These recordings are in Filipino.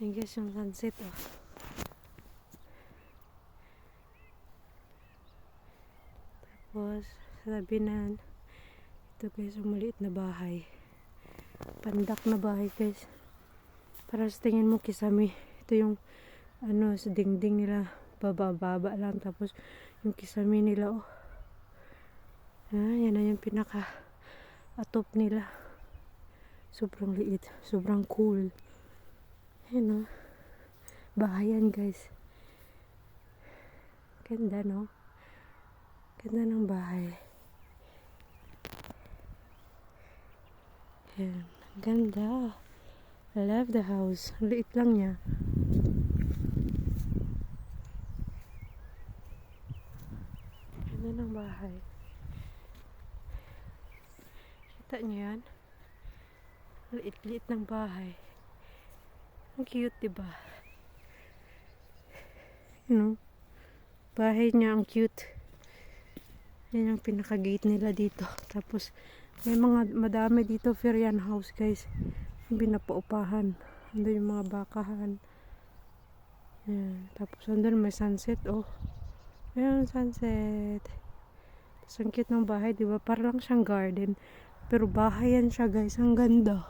Ayan guys, yung sunset oh. Tapos, sa tabinan, ito guys, yung maliit na bahay. Pandak na bahay guys. Para sa tingin mo kisame. Ito yung, sa dingding nila. Baba-baba lang. Tapos, yung kisame nila oh. Yan na yung pinaka-atop nila. Sobrang liit. Sobrang cool. Ayan oh. Bahayan guys. Ganda no? Ganda ng bahay. Ayan. Ganda. I love the house. Liit lang niya. Ganda ng bahay. Kita niyo yan? Liit-liit ng bahay. Ang cute, diba? Bahay niya ang cute. Yan yung pinaka-gate nila dito. Tapos, may madami dito Ferian house guys. Yung pinapaupahan. Andun yung mga bakahan. Yan. Tapos, andun may sunset. Oh. Ayan, sunset. Tapos, ang cute ng bahay, diba? Parang siyang garden. Pero bahay yan siya guys. Ang ganda.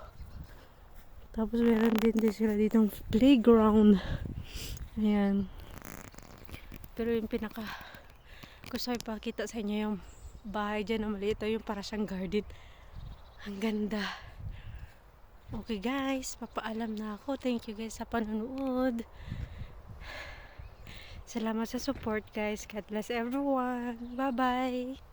Tapos, meron din sila ditong playground. Ayan. Pero yung gusto ko ipakita sa inyo yung bahay dyan na maliit. Yung para siyang garden. Ang ganda. Okay guys, papaalam na ako. Thank you guys sa panonood. Salamat sa support guys. God bless everyone. Bye bye.